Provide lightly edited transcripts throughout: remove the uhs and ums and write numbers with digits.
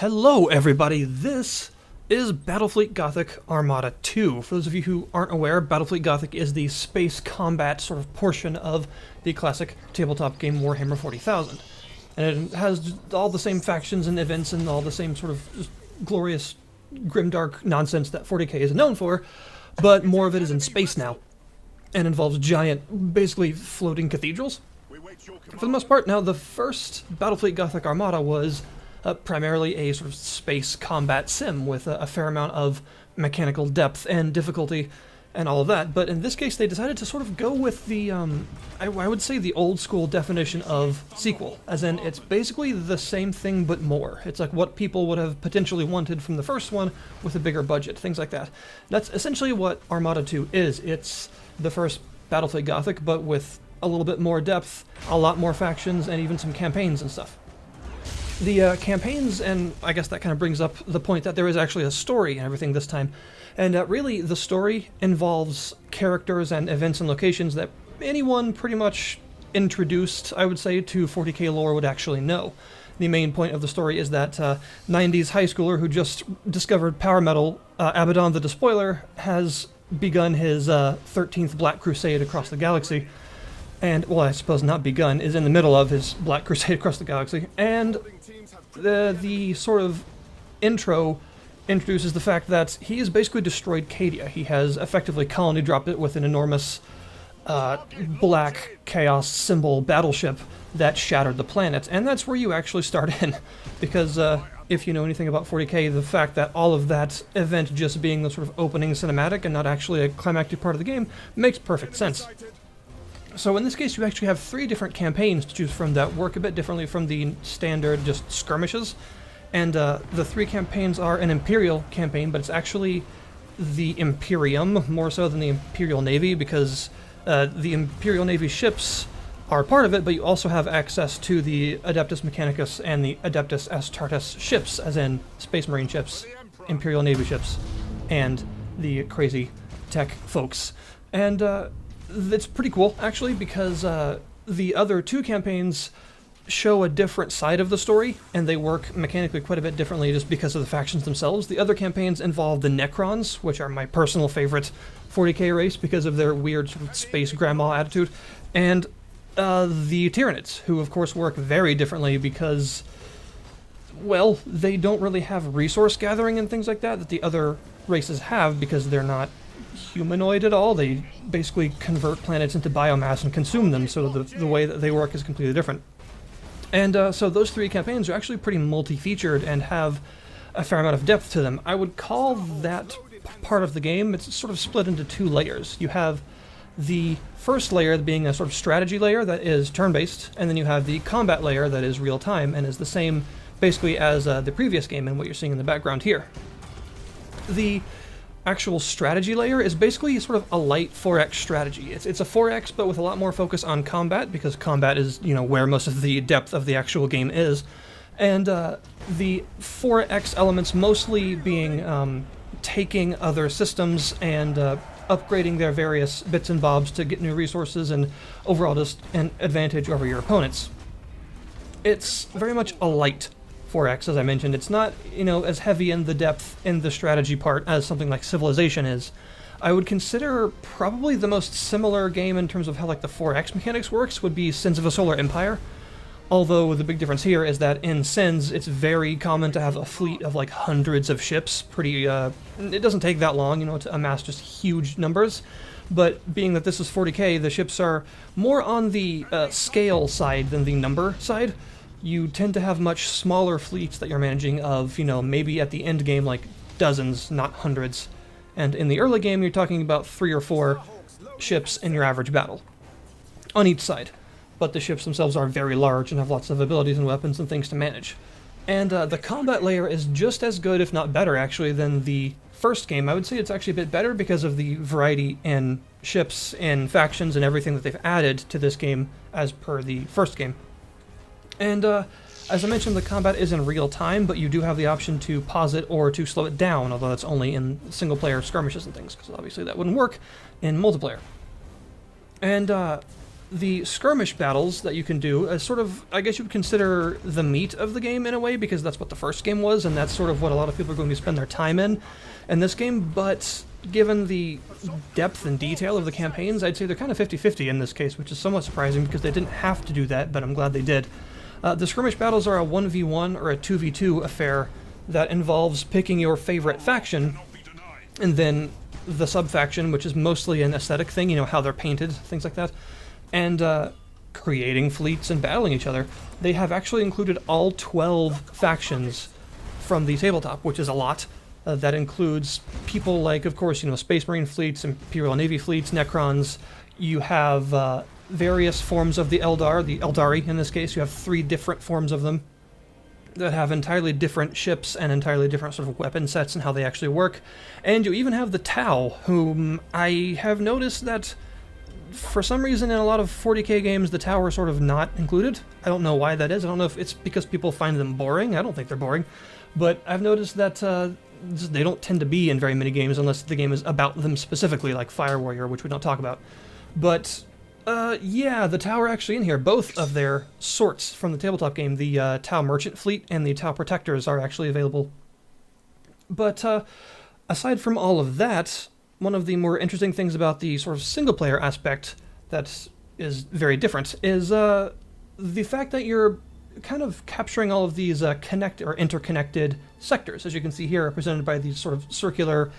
Hello everybody, this is Battlefleet Gothic Armada II. For those of you who aren't aware, Battlefleet Gothic is the space combat sort of portion of the classic tabletop game Warhammer 40,000. And it has all the same factions and events and all the same sort of just glorious, grimdark nonsense that 40k is known for, but more of it is in space now, and involves giant, basically floating cathedrals. For the most part, now the first Battlefleet Gothic Armada was primarily a sort of space combat sim with a fair amount of mechanical depth and difficulty and all of that, but in this case they decided to sort of go with the, I would say the old school definition of sequel, as in it's basically the same thing but more. It's like what people would have potentially wanted from the first one with a bigger budget, things like that. That's essentially what Armada II is. It's the first Battlefleet Gothic, but with a little bit more depth, a lot more factions, and even some campaigns and stuff. The campaigns, and I guess that kind of brings up the point that there is actually a story and everything this time. And really, the story involves characters and events and locations that anyone pretty much introduced, I would say, to 40k lore would actually know. The main point of the story is that 90s high schooler who just discovered power metal, Abaddon the Despoiler, has begun his 13th Black Crusade across the galaxy. And, well, I suppose not begun, is in the middle of his Black Crusade across the galaxy. And the sort of intro introduces the fact that he has basically destroyed Cadia. He has effectively colony dropped it with an enormous black chaos symbol battleship that shattered the planet. And that's where you actually start in. Because if you know anything about 40k, the fact that all of that event just being the sort of opening cinematic and not actually a climactic part of the game makes perfect sense. So in this case, you actually have 3 different campaigns to choose from that work a bit differently from the standard just skirmishes. And the 3 campaigns are an Imperial campaign, but it's actually the Imperium more so than the Imperial Navy, because the Imperial Navy ships are part of it, but you also have access to the Adeptus Mechanicus and the Adeptus Astartes ships, as in Space Marine ships, Imperial Navy ships, and the crazy tech folks. And it's pretty cool, actually, because the other 2 campaigns show a different side of the story, and they work mechanically quite a bit differently just because of the factions themselves. The other campaigns involve the Necrons, which are my personal favorite 40k race because of their weird sort of space grandma attitude, and the Tyranids, who of course work very differently because, well, they don't really have resource gathering and things like that the other races have, because they're not humanoid at all. They basically convert planets into biomass and consume them, so the way that they work is completely different. And so those 3 campaigns are actually pretty multi-featured and have a fair amount of depth to them. I would call that part of the game, it's sort of split into 2 layers. You have the first layer being a sort of strategy layer that is turn-based, and then you have the combat layer that is real-time and is the same basically as the previous game and what you're seeing in the background here. The actual strategy layer is basically sort of a light 4X strategy. It's a 4X, but with a lot more focus on combat, because combat is, you know, where most of the depth of the actual game is. And the 4X elements mostly being taking other systems and upgrading their various bits and bobs to get new resources and overall just an advantage over your opponents. It's very much a light 4X, as I mentioned. It's not, you know, as heavy in the depth in the strategy part as something like Civilization is. I would consider probably the most similar game in terms of how like the 4X mechanics works would be Sins of a Solar Empire. Although the big difference here is that in Sins, it's very common to have a fleet of like hundreds of ships. It doesn't take that long, you know, to amass just huge numbers. But being that this is 40k, the ships are more on the scale side than the number side. You tend to have much smaller fleets that you're managing of, you know, maybe at the end game like dozens, not hundreds. And in the early game, you're talking about 3 or 4 ships in your average battle on each side. But the ships themselves are very large and have lots of abilities and weapons and things to manage. And the combat layer is just as good, if not better, actually, than the first game. I would say it's actually a bit better because of the variety in ships and factions and everything that they've added to this game as per the first game. And as I mentioned, the combat is in real time, but you do have the option to pause it or to slow it down, although that's only in single-player skirmishes and things, because obviously that wouldn't work in multiplayer. And the skirmish battles that you can do as sort of, I guess you would consider the meat of the game in a way, because that's what the first game was, and that's sort of what a lot of people are going to spend their time in this game, but given the depth and detail of the campaigns, I'd say they're kind of 50-50 in this case, which is somewhat surprising because they didn't have to do that, but I'm glad they did. The skirmish battles are a 1v1 or a 2v2 affair that involves picking your favorite faction, and then the subfaction, which is mostly an aesthetic thing, you know, how they're painted, things like that, and creating fleets and battling each other. They have actually included all 12 factions from the tabletop, which is a lot. That includes people like, of course, you know, Space Marine fleets, Imperial Navy fleets, Necrons. You have various forms of the Eldari in this case. You have 3 different forms of them that have entirely different ships and entirely different sort of weapon sets and how they actually work. And you even have the Tau, whom I have noticed that for some reason in a lot of 40k games the Tau are sort of not included. I don't know why that is. I don't know if it's because people find them boring. I don't think they're boring. But I've noticed that they don't tend to be in very many games unless the game is about them specifically, like Fire Warrior, which we don't talk about. But yeah, the Tau are actually in here. Both of their sorts from the tabletop game, the Tau Merchant Fleet and the Tau Protectors, are actually available. But aside from all of that, one of the more interesting things about the sort of single-player aspect that is very different is the fact that you're kind of capturing all of these interconnected sectors, as you can see here, represented by these sort of circular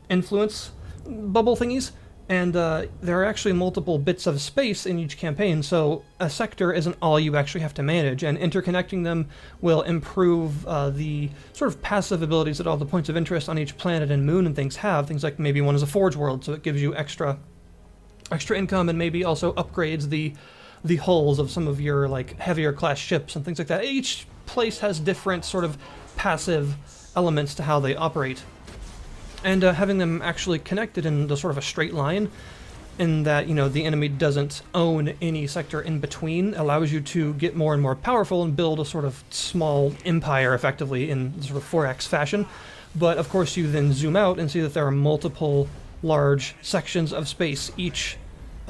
influence bubble thingies. And there are actually multiple bits of space in each campaign, so a sector isn't all you actually have to manage, and interconnecting them will improve the sort of passive abilities that all the points of interest on each planet and moon and things have. Things like maybe one is a forge world, so it gives you extra income, and maybe also upgrades the hulls of some of your like heavier class ships and things like that. Each place has different sort of passive elements to how they operate. And having them actually connected in the sort of a straight line, in that, you know, the enemy doesn't own any sector in between, allows you to get more and more powerful and build a sort of small empire, effectively, in sort of 4X fashion. But, of course, you then zoom out and see that there are multiple large sections of space, each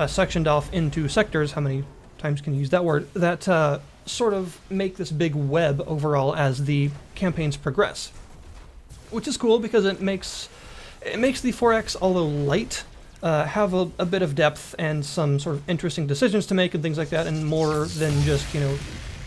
sectioned off into sectors. How many times can you use that word? That sort of make this big web overall as the campaigns progress. Which is cool because it makes the 4X, although light, have a bit of depth and some sort of interesting decisions to make and things like that, and more than just, you know,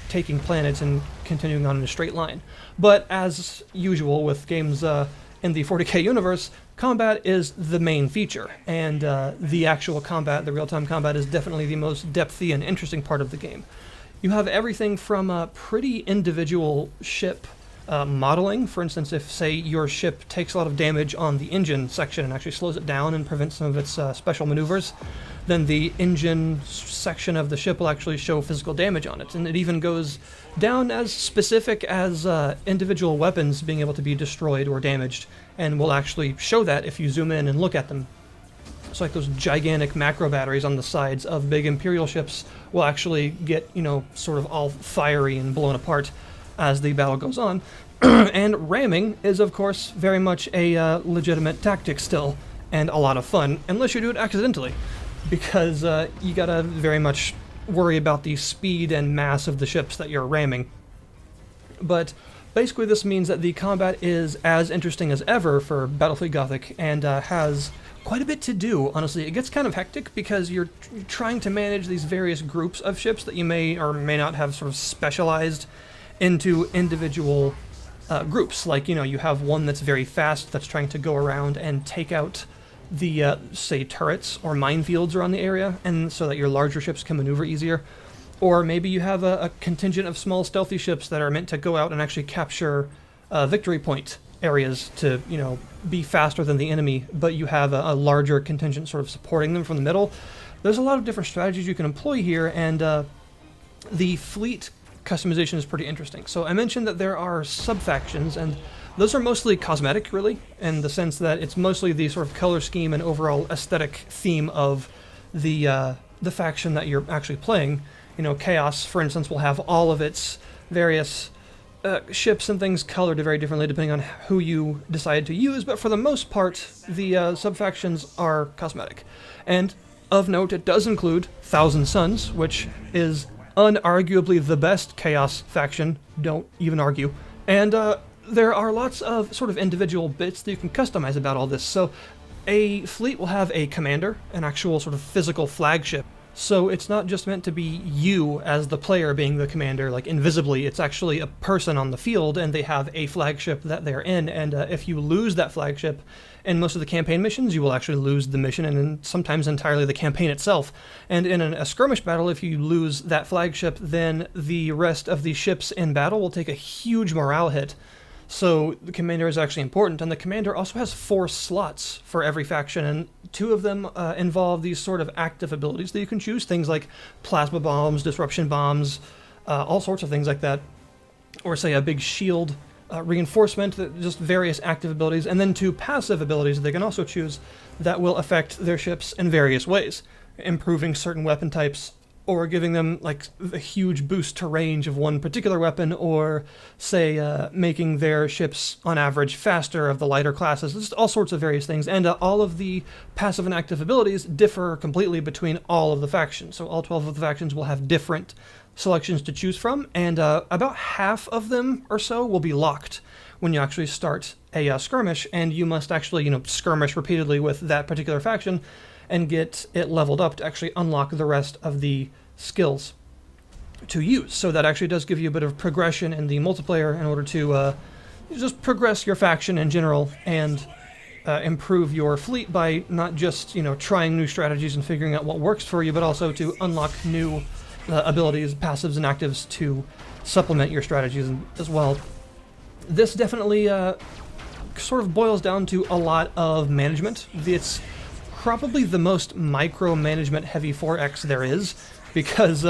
taking planets and continuing on in a straight line. But as usual with games in the 40k universe, combat is the main feature, and the actual combat, the real-time combat, is definitely the most depthy and interesting part of the game. You have everything from a pretty individual ship modeling. For instance, if, say, your ship takes a lot of damage on the engine section and actually slows it down and prevents some of its special maneuvers, then the engine section of the ship will actually show physical damage on it. And it even goes down as specific as individual weapons being able to be destroyed or damaged, and will actually show that if you zoom in and look at them. So like those gigantic macro batteries on the sides of big Imperial ships will actually get, you know, sort of all fiery and blown apart as the battle goes on. And ramming is, of course, very much a legitimate tactic still, and a lot of fun, unless you do it accidentally, because you gotta very much worry about the speed and mass of the ships that you're ramming. But basically this means that the combat is as interesting as ever for Battlefleet Gothic, and has quite a bit to do, honestly. It gets kind of hectic because you're trying to manage these various groups of ships that you may or may not have sort of specialized into individual groups. Like, you know, you have one that's very fast that's trying to go around and take out the, say, turrets or minefields around the area, and so that your larger ships can maneuver easier. Or maybe you have a contingent of small stealthy ships that are meant to go out and actually capture victory point areas to, you know, be faster than the enemy, but you have a larger contingent sort of supporting them from the middle. There's a lot of different strategies you can employ here, and the fleet customization is pretty interesting. So I mentioned that there are subfactions, and those are mostly cosmetic, really, in the sense that it's mostly the sort of color scheme and overall aesthetic theme of the faction that you're actually playing. You know, Chaos, for instance, will have all of its various ships and things colored very differently depending on who you decide to use, but for the most part, the subfactions are cosmetic. And Of note, it does include Thousand Suns, which is unarguably the best Chaos faction, don't even argue. And there are lots of sort of individual bits that you can customize about all this. So a fleet will have a commander, an actual sort of physical flagship. So it's not just meant to be you as the player being the commander, like invisibly. It's actually a person on the field, and they have a flagship that they're in. And if you lose that flagship in most of the campaign missions, you will actually lose the mission, and sometimes entirely the campaign itself. And in a skirmish battle, if you lose that flagship, then the rest of the ships in battle will take a huge morale hit. So the commander is actually important, and the commander also has 4 slots for every faction, and 2 of them involve these sort of active abilities that you can choose, things like plasma bombs, disruption bombs, all sorts of things like that, or say a big shield reinforcement, just various active abilities, and then 2 passive abilities that they can also choose that will affect their ships in various ways, improving certain weapon types, or giving them like a huge boost to range of one particular weapon, or say making their ships on average faster of the lighter classes. Just all sorts of various things, and all of the passive and active abilities differ completely between all of the factions. So all 12 of the factions will have different selections to choose from, and about half of them or so will be locked when you actually start a skirmish, and you must actually, skirmish repeatedly with that particular faction and get it leveled up to actually unlock the rest of the skills to use. So that actually does give you a bit of progression in the multiplayer in order to just progress your faction in general and improve your fleet by not just, trying new strategies and figuring out what works for you, but also to unlock new abilities, passives, and actives to supplement your strategies as well. This definitely sort of boils down to a lot of management. It's probably the most micromanagement heavy 4X there is, because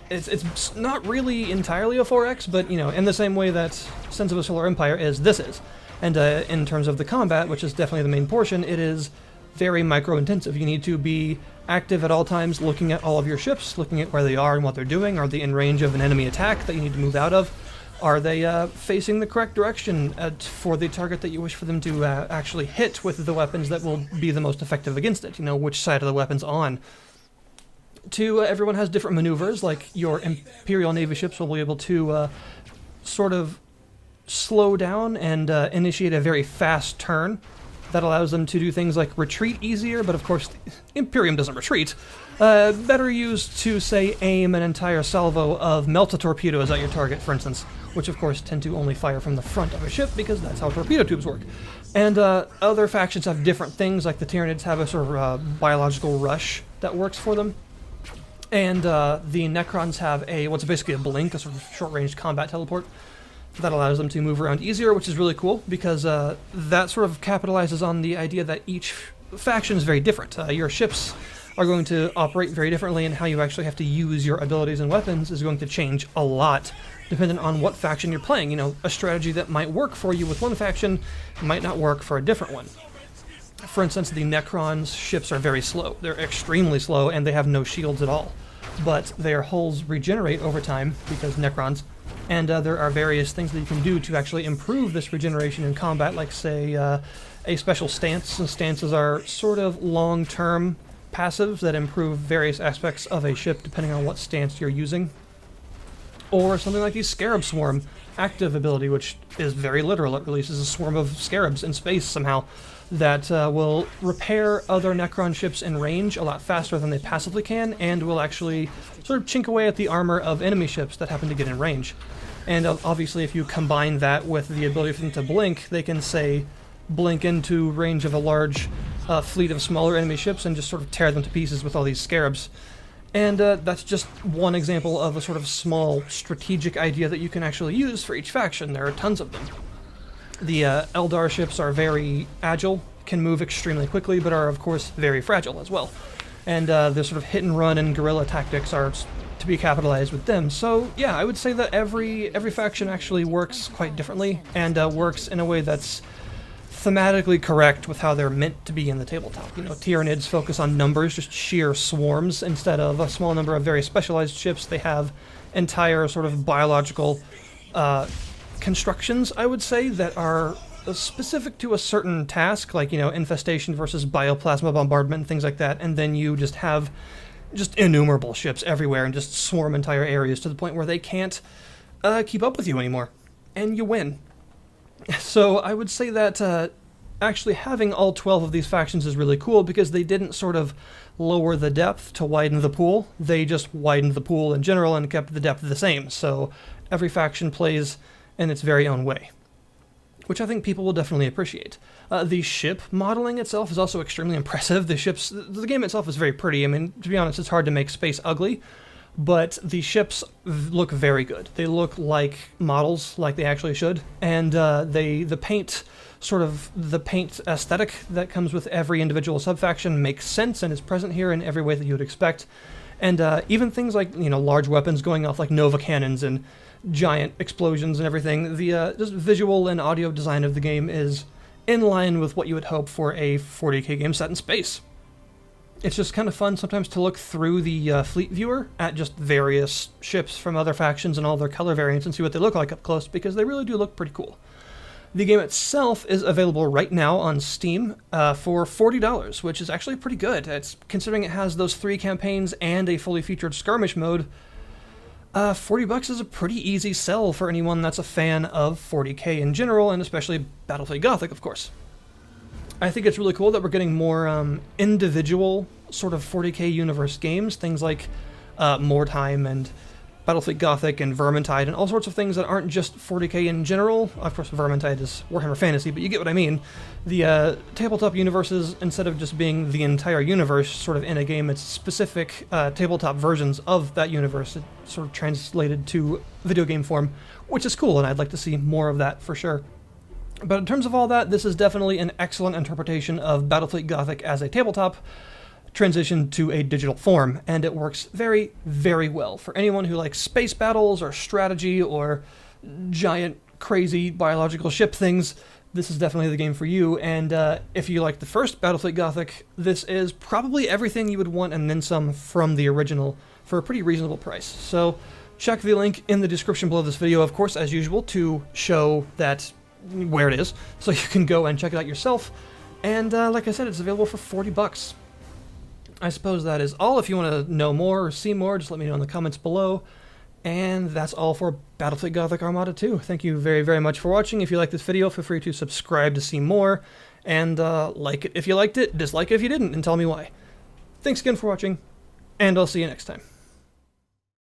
it's not really entirely a 4X, but in the same way that Sins of a Solar Empire is, this is. And in terms of the combat, which is definitely the main portion, it is very micro-intensive. You need to be active at all times, looking at all of your ships, looking at where they are and what they're doing. Are they in range of an enemy attack that you need to move out of? Are they facing the correct direction for the target that you wish for them to actually hit with the weapons that will be the most effective against it? Which side of the weapon's on. Everyone has different maneuvers, like your Imperial Navy ships will be able to sort of slow down and initiate a very fast turn. That allows them to do things like retreat easier, but of course Imperium doesn't retreat. Better used to, say, aim an entire salvo of melta torpedoes at your target, for instance, which of course tend to only fire from the front of a ship because that's how torpedo tubes work. And other factions have different things, like the Tyranids have a sort of biological rush that works for them. And the Necrons have what's basically a blink, a sort of short-range combat teleport that allows them to move around easier, which is really cool, because that sort of capitalizes on the idea that each faction is very different. Your ships are going to operate very differently, and how you actually have to use your abilities and weapons is going to change a lot, depending on what faction you're playing. A strategy that might work for you with one faction might not work for a different one. For instance, the Necrons' ships are very slow. They're extremely slow, and they have no shields at all. But their hulls regenerate over time, because Necrons, and there are various things that you can do to actually improve this regeneration in combat, like, say, a special stance. And stances are sort of long-term passives that improve various aspects of a ship depending on what stance you're using. Or something like the Scarab Swarm active ability, which is very literal. It releases a swarm of scarabs in space somehow that will repair other Necron ships in range a lot faster than they passively can, and will actually sort of chink away at the armor of enemy ships that happen to get in range. And obviously if you combine that with the ability for them to blink, they can, say, blink into range of a large fleet of smaller enemy ships and just sort of tear them to pieces with all these scarabs. And that's just one example of a sort of small strategic idea that you can actually use for each faction. There are tons of them. The Eldar ships are very agile, can move extremely quickly, but are of course very fragile as well. And the sort of hit and run and guerrilla tactics are to be capitalized with them. So yeah, I would say that every faction actually works quite differently, and works in a way that's thematically correct with how they're meant to be in the tabletop. Tyranids focus on numbers, just sheer swarms, instead of a small number of very specialized ships. They have entire sort of biological constructions, I would say, that are specific to a certain task, like, infestation versus bioplasma bombardment and things like that, and then you just have innumerable ships everywhere and just swarm entire areas to the point where they can't keep up with you anymore, and you win. So I would say that actually having all 12 of these factions is really cool, because they didn't sort of lower the depth to widen the pool. They just widened the pool in general and kept the depth the same, so every faction plays in its very own way, which I think people will definitely appreciate. The ship modeling itself is also extremely impressive. The game itself is very pretty. I mean, to be honest, it's hard to make space ugly, but the ships look very good. They look like models, like they actually should, and the paint aesthetic that comes with every individual subfaction makes sense and is present here in every way that you would expect. And even things like, large weapons going off like Nova cannons and giant explosions and everything, the just visual and audio design of the game is in line with what you would hope for a 40k game set in space. It's just kind of fun sometimes to look through the fleet viewer at just various ships from other factions and all their color variants and see what they look like up close, because they really do look pretty cool. The game itself is available right now on Steam for $40, which is actually pretty good. It's considering it has those 3 campaigns and a fully featured skirmish mode. $40 is a pretty easy sell for anyone that's a fan of 40k in general, and especially Battlefleet Gothic, of course. I think it's really cool that we're getting more individual sort of 40k universe games, things like Moortime and Battlefleet Gothic and Vermintide and all sorts of things that aren't just 40k in general. Of course, Vermintide is Warhammer Fantasy, but you get what I mean. The tabletop universes, instead of just being the entire universe sort of in a game, it's specific tabletop versions of that universe, sort of translated to video game form, which is cool, and I'd like to see more of that for sure. But in terms of all that, this is definitely an excellent interpretation of Battlefleet Gothic as a tabletop transition to a digital form, and it works very, very well for anyone who likes space battles or strategy or giant, crazy biological ship things. This is definitely the game for you, and if you like the first Battlefleet Gothic, this is probably everything you would want and then some from the original for a pretty reasonable price. So check the link in the description below this video, of course, as usual, to show that where it is, so you can go and check it out yourself. And like I said, it's available for $40. I suppose that is all. If you want to know more or see more, just let me know in the comments below. And that's all for Battlefleet Gothic Armada 2. Thank you very, very much for watching. If you like this video, feel free to subscribe to see more. And like it if you liked it, dislike it if you didn't, and tell me why. Thanks again for watching, and I'll see you next time.